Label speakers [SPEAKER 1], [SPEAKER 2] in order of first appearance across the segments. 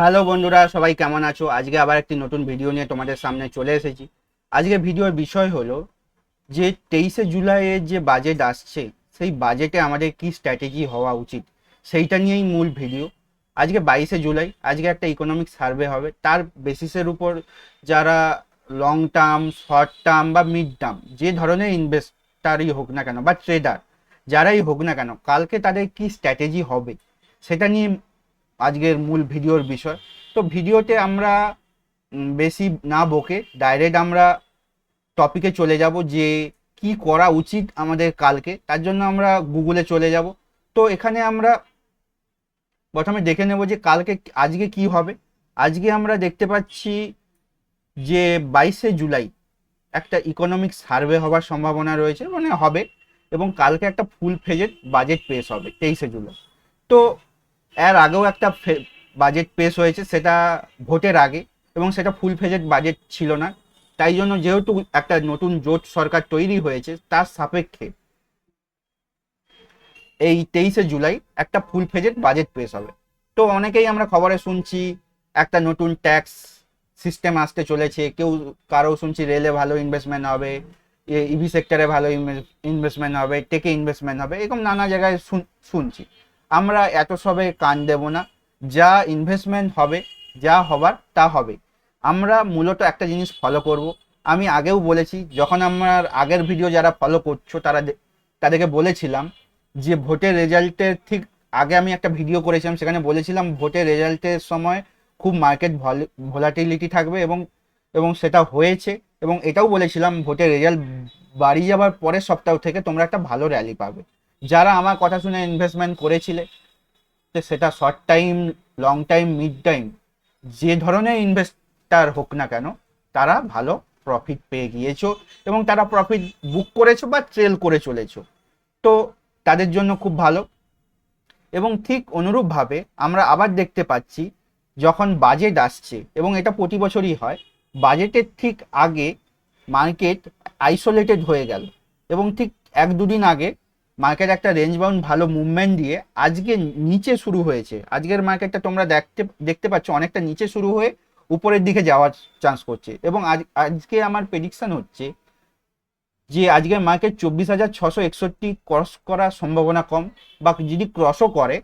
[SPEAKER 1] Hello বন্ধুরা, সবাই কেমন আছো? আজকে আবার একটি নতুন ভিডিও নিয়ে তোমাদের সামনে চলে এসেছি। আজকে ভিডিওর বিষয় হলো যে 23শে জুলাইয়ের যে বাজেট আসছে, সেই বাজেটে আমাদের কি স্ট্র্যাটেজি হওয়া উচিত সেইটা নিয়েই মূল ভিডিও। আজকে 22শে জুলাই, আজকে একটা ইকোনমিক সার্ভে হবে। তার বেসিসের উপর যারা লং টার্ম, শর্ট টার্ম বা মিড টার্ম যে ধরনের ইনভেস্টারই হোক না কেন বা ট্রেডার যারাই হোক না কেন, কালকে তাদের কি স্ট্র্যাটেজি হবে সেটা নিয়ে আজকের মূল ভিডিওর বিষয়। তো ভিডিওতে আমরা বেশি না বকে ডাইরেক্ট আমরা টপিকে চলে যাব যে কি করা উচিত আমাদের কালকে। তার জন্য আমরা গুগলে চলে যাব। তো এখানে আমরা প্রথমে দেখে নেব যে কালকে আজকে কি হবে। আজকে আমরা দেখতে পাচ্ছি যে 22শে জুলাই একটা ইকোনমিক সার্ভে হওয়ার সম্ভাবনা রয়েছে, মানে হবে। এবং কালকে একটা ফুল ফেজের বাজেট পেশ হবে 23শে জুলাই। তো এর আগেও একটা বাজেট পেশ হয়েছে, সেটা ভোটের আগে, এবং সেটা ফুল ফেজেড বাজেট ছিল না। তাই জন্য যেহেতু একটা নতুন জোট সরকার তৈরি হয়েছে, তার সাপেক্ষে এই 23শে জুলাই একটা ফুল ফেজেড বাজেট পেশ হবে। তো অনেকেই আমরা খবরে শুনছি একটা নতুন ট্যাক্স সিস্টেম আসতে চলেছে, কেউ কারো শুনছি রেলে ভালো ইনভেস্টমেন্ট হবে, ইভি সেক্টরে ভালো ইনভেস্টমেন্ট হবে, টেকে ইনভেস্টমেন্ট হবে, এরকম নানা জায়গায় শুনছি। আমরা এত সবে কান দেব না। যা ইনভেস্টমেন্ট হবে, যা হবার তা হবে। আমরা মূলত একটা জিনিস ফলো করব। আমি আগেও বলেছি, যখন আমার আগের ভিডিও যারা ফলো করছো তাদেরকে বলেছিলাম যে ভোটের রেজাল্টের ঠিক আগে আমি একটা ভিডিও করেছিলাম, সেখানে বলেছিলাম ভোটের রেজাল্টের সময় খুব মার্কেট ভোলাটিলিটি থাকবে, এবং এবং সেটা হয়েছে। এবং এটাও বলেছিলাম ভোটের রেজাল্ট বাড়ি যাবার পরের সপ্তাহ থেকে তোমরা একটা ভালো র্যালি পাবে। যারা আমার কথা শুনে ইনভেস্টমেন্ট করেছিলে, তো সেটা short time, long time, mid time, যে ধরনের ইনভেস্টার হোক না কেন, তারা ভালো প্রফিট পেয়ে গিয়েছো, এবং তারা প্রফিট বুক করেছো বা ট্রেল করে চলেছো। তো তাদের জন্য খুব ভালো। এবং ঠিক অনুরূপভাবে আমরা আবার দেখতে পাচ্ছি যখন বাজেট আসছে, এবং এটা প্রতি বছরই হয়, বাজেটের ঠিক আগে মার্কেট আইসোলেটেড হয়ে গেল, এবং ঠিক এক দুদিন আগে মার্কেট একটা রেঞ্জ বাউন্ড ভালো মুভমেন্ট দিয়ে আজকে নিচে শুরু হয়েছে। আজকের মার্কেটটা তোমরা দেখতে দেখতে পাচ্ছ অনেকটা নিচে শুরু হয়ে উপরের দিকে যাওয়ার চান্স করছে। এবং আজকে আমার প্রেডিকশন হচ্ছে যে আজকের মার্কেট 24,661 ক্রস করার সম্ভাবনা কম, বা যদি ক্রসও করে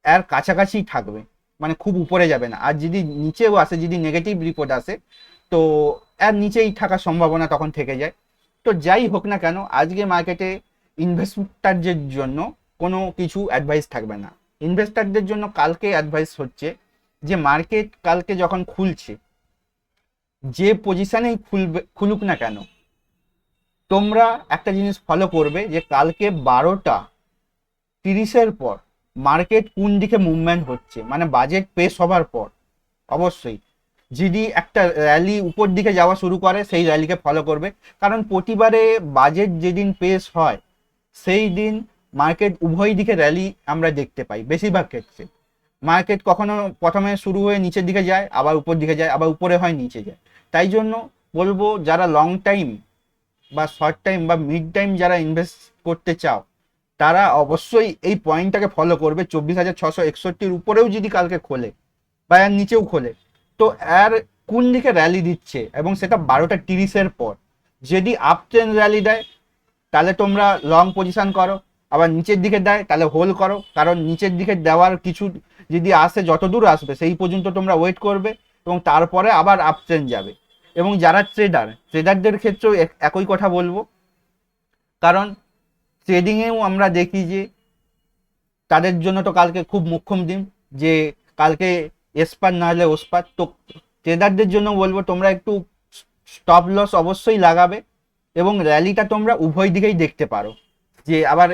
[SPEAKER 1] এর কাছাকাছি থাকবে, মানে খুব উপরে যাবে না। আর যদি নিচেও আসে, যদি নেগেটিভ রিপোর্ট আসে, তো এর নিচেই থাকার সম্ভাবনা তখন থেকে যায়। তো যাই হোক না কেন, আজকে মার্কেটে ইনভেস্টারদের জন্য কোনো কিছু অ্যাডভাইস থাকবে না। ইনভেস্টারদের জন্য কালকে অ্যাডভাইস হচ্ছে যে মার্কেট কালকে যখন খুলছে, যে পজিশনেই খুলুক না কেন, তোমরা একটা জিনিস ফলো করবে যে কালকে 12:30-এর পর মার্কেট কোন দিকে মুভমেন্ট হচ্ছে, মানে বাজেট পেশ হবার পর। অবশ্যই যদি একটা র্যালি উপর দিকে যাওয়া শুরু করে, সেই র্যালিকে ফলো করবে। কারণ প্রতিবারে বাজেট যেদিন পেশ হয়, সেই দিন মার্কেট উভয় দিকে র্যালি আমরা দেখতে পাই। বেশিরভাগ ক্ষেত্রে মার্কেট কখনো প্রথমে শুরু হয়ে নিচের দিকে যায়, আবার উপর দিকে যায়, আবার উপরে হয়, নিচে যায়। তাই জন্য বলবো, যারা লং টাইম বা শর্ট টাইম বা মিড টাইম যারা ইনভেস্ট করতে চাও, তারা অবশ্যই এই পয়েন্টটাকে ফলো করবে। 24,661-র উপরেও যদি কালকে খোলে বা এর নিচেও খোলে, তো এর কোন দিকে র্যালি দিচ্ছে, এবং সেটা 12:30-এর পর যদি আপ ট্রেন্ড র্যালি দেয়, তাহলে তোমরা লং পজিশন করো। আবার নিচের দিকে দেয়, তাহলে হোল্ড করো। কারণ নিচের দিকে দেওয়ার কিছু যদি আসে, যত দূর আসবে সেই পর্যন্ত তোমরা ওয়েট করবে, এবং তারপরে আবার আপ ট্রেন্ড যাবে। এবং যারা ট্রেডারদের ক্ষেত্রেও একই কথা বলবো। কারণ ট্রেডিংয়েও আমরা দেখি যে তাদের জন্য তো কালকে খুব মোক্ষম দিন, যে কালকে এসপার না হলে ওসপার। তো ট্রেডারদের জন্য বলবো তোমরা একটু স্টপ লস অবশ্যই লাগাবে, এবং র্যালিটা তোমরা উভয় দিকেই দেখতে পারো। যে আবার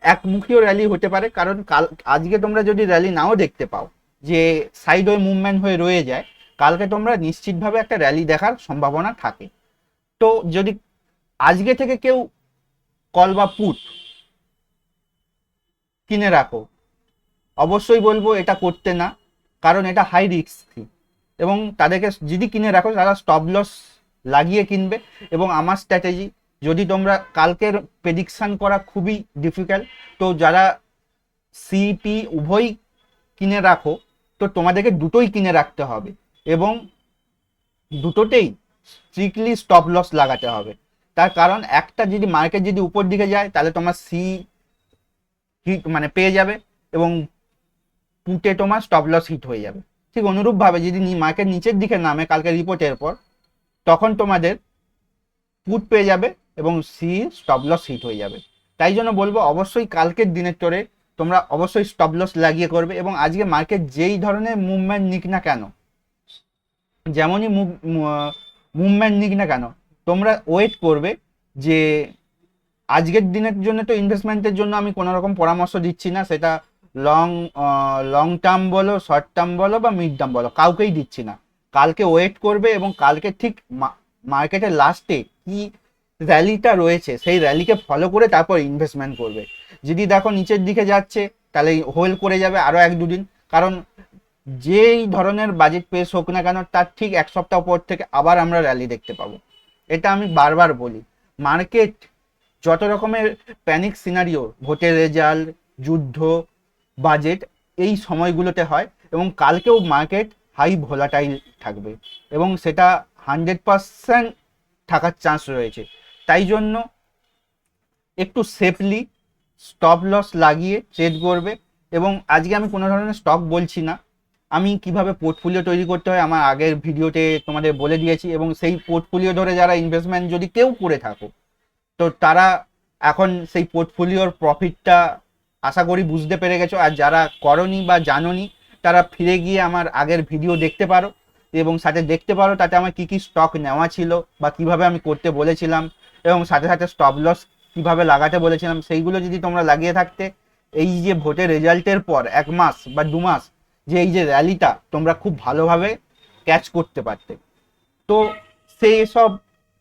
[SPEAKER 1] একমুখীয় র্যালি হতে পারে, কারণ আজকে তোমরা যদি র্যালি নাও দেখতে পাও, যে সাইড ওয়ে মুভমেন্ট হয়ে রয়ে যায়, কালকে তোমরা নিশ্চিতভাবে একটা র্যালি দেখার সম্ভাবনা থাকে। তো যদি আজকে থেকে কেউ কল বা পুট কিনে রাখো, অবশ্যই বলবো এটা করতে না। কারণ এটা হাই রিস্কি, এবং তাদেরকে যদি কিনে রাখো, তারা স্টপ লস লাগিয়ে কিনবে। এবং আমার স্ট্র্যাটেজি, যদি তোমরা কালকের প্রেডিকশান করা খুবই ডিফিকাল্ট, তো যারা সিপি উভয় কিনে রাখো, তো তোমাদেরকে দুটোই কিনে রাখতে হবে এবং দুটোতেই স্ট্রিক্টলি স্টপ লস লাগাতে হবে। তার কারণ একটা যদি মার্কেট যদি উপর দিকে যায় তাহলে তোমার সি হিট মানে পেয়ে যাবে এবং পুটে তোমার স্টপ লস হিট হয়ে যাবে। ঠিক অনুরূপভাবে যদি মার্কেট নিচের দিকে নামে কালকে রিপোর্টের পর, তখন তোমাদের পুট পেয়ে যাবে এবং সি স্টপ লস হিট হয়ে যাবে। তাই জন্য বলবো অবশ্যই কালকের দিনের তোরে তোমরা অবশ্যই স্টপ লস লাগিয়ে করবে এবং আজকে মার্কেট যেই ধরনের মুভমেন্ট নিক না কেন, যেমনই মুভমেন্ট নিক না কেন, তোমরা ওয়েট করবে যে আজকের দিনের জন্য তো ইনভেস্টমেন্টের জন্য আমি কোনো রকম পরামর্শ দিচ্ছি না, সেটা লং লং টার্ম বলো, শর্ট টার্ম বলো বা মিড টার্ম বলো, কাউকেই দিচ্ছি না। কালকে ওয়েট করবে এবং কালকে ঠিক মার্কেটের লাস্টে কি র্যালিটা রয়েছে সেই র্যালিকে ফলো করে তারপর ইনভেস্টমেন্ট করবে। যদি দেখো নিচের দিকে যাচ্ছে তাহলে হোল্ড করে যাবে আরও 1-2 দিন, কারণ যেই ধরনের বাজেট পেশ হোক না কেন তার ঠিক এক সপ্তাহ পর থেকে আবার আমরা র্যালি দেখতে পাবো। এটা আমি বারবার বলি, মার্কেট যত রকমের প্যানিক সিনারিও, ভোটের রেজাল্ট, যুদ্ধ, বাজেট, এই সময়গুলোতে হয় এবং কালকেও মার্কেট হাই ভোলাটাইল থাকবে এবং সেটা 100% থাকার চান্স রয়েছে। তাই জন্য একটু সেফলি স্টপ লস লাগিয়ে ট্রেড করবে। এবং আজকে আমি কোনো ধরনের স্টক বলছি না, আমি কিভাবে পোর্টফোলিও তৈরি করতে হয় আমার আগের ভিডিওতে তোমাদের বলে দিয়েছি এবং সেই পোর্টফোলিও ধরে যারা ইনভেস্টমেন্ট যদি কেউ করে থাকো তো তারা এখন সেই পোর্টফোলিওর প্রফিটটা আশা করি বুঝতে পেরে গেছো। আর যারা করনি বা জানোনি তারা ফিরে গিয়ে আমার আগের ভিডিও দেখতে পারো এবং সাথে দেখতে পারো তাতে আমার কী কী স্টক নেওয়া ছিল বা কিভাবে আমি করতে বলেছিলাম এবং সাথে সাথে স্টপ লস কীভাবে লাগাতে বলেছিলাম, সেইগুলো যদি তোমরা লাগিয়ে থাকতে এই যে ভোটের রেজাল্টের পর 1 মাস বা 2 মাস যে এই যে র্যালিটা তোমরা খুব ভালোভাবে ক্যাচ করতে পারতে। তো সেই সব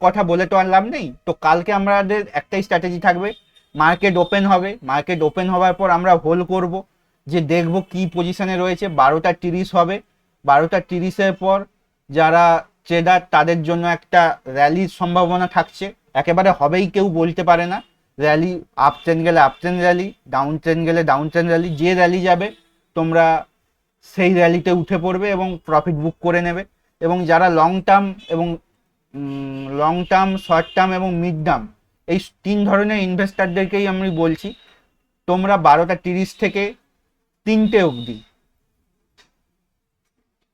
[SPEAKER 1] কথা বলে তো আর লাভ নেই। তো কালকে আমাদের একটাই স্ট্র্যাটেজি থাকবে, মার্কেট ওপেন হবে, মার্কেট ওপেন হওয়ার পর আমরা হোল্ড করব, যে দেখব কি পজিশনে রয়েছে। 12টা 30 হবে, 12টা 30-এর পর যারা ট্রেডার তাদের জন্য একটা র্যালির সম্ভাবনা থাকছে, একেবারে হবেই কেউ বলতে পারে না। র্যালি আপ ট্রেন্ড গেলে up trend rally, down trend গেলে ডাউন ট্রেন্ড র্যালি, যে র্যালি যাবে তোমরা সেই র্যালিতে উঠে পড়বে এবং প্রফিট বুক করে নেবে। এবং যারা লং টার্ম, শর্ট টার্ম এবং মিড টার্ম, এই 3 ধরনের ইনভেস্টারদেরকেই আমি বলছি তোমরা 12টা 30 থেকে 3টে অবধি,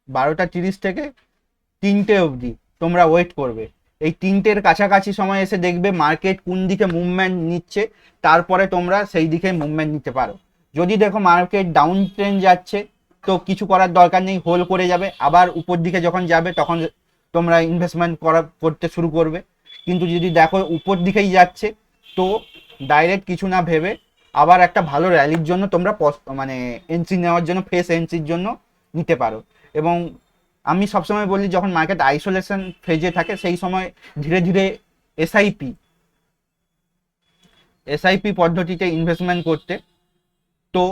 [SPEAKER 1] 12টা 30 থেকে 3টে অবধি তোমরা ওয়েট করবে। এই 3টের কাছাকাছি সময় এসে দেখবে মার্কেট কোন দিকে মুভমেন্ট নিচ্ছে, তারপরে তোমরা সেই দিকে মুভমেন্ট নিতে পারো। যদি দেখো মার্কেট ডাউন ট্রেন্ড যাচ্ছে তো কিছু করার দরকার নেই, হোল্ড করে যাবে, আবার উপর দিকে যখন যাবে তখন তোমরা ইনভেস্টমেন্ট করতে শুরু করবে। কিন্তু যদি দেখো উপর দিকেই যাচ্ছে তো ডাইরেক্ট কিছু না ভেবে আবার একটা ভালো র্যালির জন্য তোমরা মানে এন্ট্রি নেওয়ার জন্য, ফ্রেশ এন্ট্রির জন্য নিতে পারো। এবং আমি সবসময় বলি যখন মার্কেট আইসোলেশন ফেজে থাকে সেই সময় ধীরে ধীরে এসআইপি পদ্ধতিতে ইনভেস্টমেন্ট করতে। তো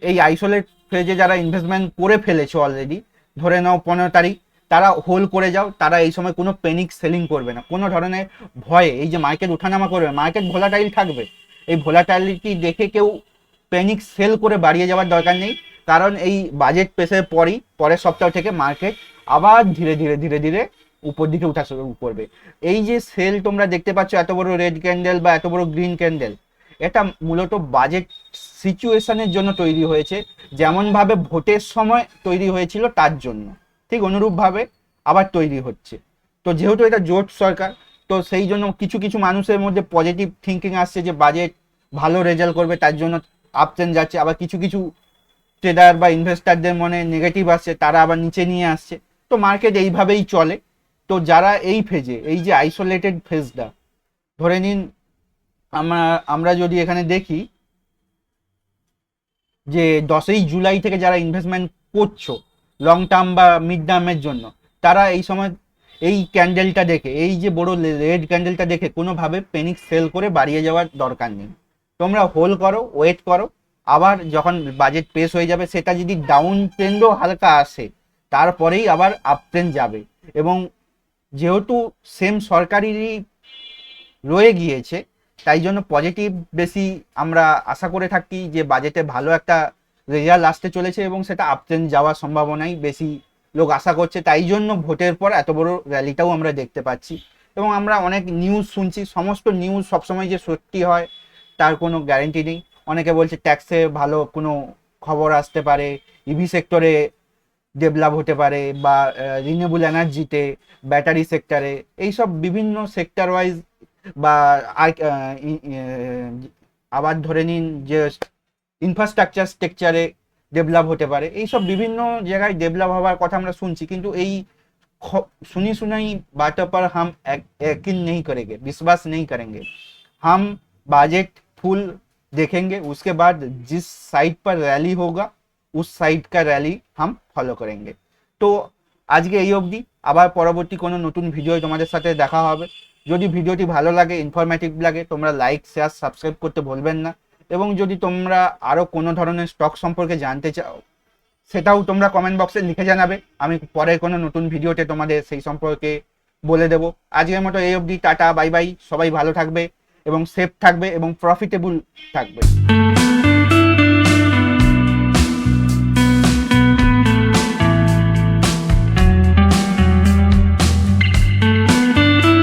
[SPEAKER 1] এই আইসোলেট ফেজে যারা ইনভেস্টমেন্ট করে ফেলেছে অলরেডি, ধরে নাও 15 তারিখ, তারা হোল্ড করে যাও, তারা এই সময় কোনো প্যানিক সেলিং করবে না, কোনো ধরনের ভয়ে। এই যে মার্কেট ওঠানামা করবে, মার্কেট ভোলাটাইল থাকবে, এই ভোলাটাইলিটি দেখে কেউ প্যানিক সেল করে বাড়িয়ে যাওয়ার দরকার নেই, কারণ এই বাজেট পেসের পরের সপ্তাহ থেকে মার্কেট আবার ধীরে ধীরে ধীরে ধীরে উপর দিকে উঠা শুরু করবে। এই যে সেল তোমরা দেখতে পাচ্ছ, এত বড় রেড ক্যান্ডেল বা এত বড় গ্রিন ক্যান্ডেল, এটা মূলত বাজেট সিচুয়েশনের জন্য তৈরি হয়েছে, যেমনভাবে ভোটের সময় তৈরি হয়েছিল তার জন্য ঠিক অনুরূপভাবে আবার তৈরি হচ্ছে। তো যেহেতু এটা জোট সরকার, তো সেই জন্য কিছু কিছু মানুষের মধ্যে পজিটিভ থিঙ্কিং আসছে যে বাজেট ভালো রেজাল্ট করবে, তার জন্য আপ ট্রেন্ড যাচ্ছে। আবার কিছু কিছু ট্রেডার বা ইনভেস্টারদের মনে নেগেটিভ আসছে, তারা আবার নিচে নিয়ে আসছে। তো মার্কেট এইভাবেই চলে। তো যারা এই ফেজে, এই যে আইসোলেটেড ফেজটা, ধরে নিন আমরা যদি এখানে দেখি যে 10ই জুলাই থেকে যারা ইনভেস্টমেন্ট করছো লং টার্ম বা মিড টার্মের জন্য, তারা এই সময় এই ক্যান্ডেলটা দেখে, এই যে বড় রেড ক্যান্ডেলটা দেখে কোনোভাবে প্যানিক সেল করে বাড়িয়ে যাওয়ার দরকার নেই। তোমরা হোল্ড করো, ওয়েট করো, আবার যখন বাজেট পেশ হয়ে যাবে, সেটা যদি ডাউন ট্রেন্ডও হালকা আসে তারপরেই আবার আপ ট্রেন্ড যাবে। এবং যেহেতু সেম সরকারেরই রয়ে গিয়েছে, তাই জন্য পজিটিভ বেশি আমরা আশা করে থাকি যে বাজেটে ভালো একটা রেজাল্ট আসতে চলেছে এবং সেটা আপট্রেন্ড যাওয়ার সম্ভাবনাই বেশি লোক আশা করছে। তাই জন্য ভোটের পর এত বড় র্যালিটাও আমরা দেখতে পাচ্ছি এবং আমরা অনেক নিউজ শুনছি। সমস্ত নিউজ সবসময় যে সত্যি হয় তার কোনো গ্যারেন্টি নেই। অনেকে বলছে ট্যাক্সে ভালো কোনো খবর আসতে পারে, ইভি সেক্টরে ডেভেলপ হতে পারে, বা রিনিউয়েবল এনার্জিতে, ব্যাটারি সেক্টরে, এইসব বিভিন্ন সেক্টর ওয়াইজ, বা আর আবার ধরে নিন যে ইনফ্রাস্ট্রাকচার স্ট্রাকচারে ডেভেলপ হতে পারে। এইসব বিভিন্ন জায়গায় ডেভেলপ হওয়ার কথা আমরা শুনছি, কিন্তু এই सुनी सुनाई बातों पर हम यकीन नहीं करेंगे, विश्वास नहीं करेंगे। हम बजट फुल देखेंगे, उसके बाद जिस साइट पर रैली होगा उस साइट का रैली हम फॉलो करेंगे। तो আজকে এই অবধি, আবার পরবর্তী কোনো নতুন ভিডিও তোমাদের সাথে দেখা হবে। যদি ভিডিওটি ভালো লাগে, ইনফরমেটিভ লাগে, তোমরা লাইক শেয়ার সাবস্ক্রাইব করতে ভুলবেন না। এবং যদি তোমরা আরও কোনো ধরনের স্টক সম্পর্কে জানতে চাও সেটাও তোমরা কমেন্ট বক্সে লিখে জানাবে, আমি পরের কোনো নতুন ভিডিওতে তোমাদের সেই সম্পর্কে বলে দেব। আজকের মতো এই অবধি, টাটা বাই বাই। সবাই ভালো থাকবে এবং সেফ থাকবে এবং প্রফিটেবল থাকবে।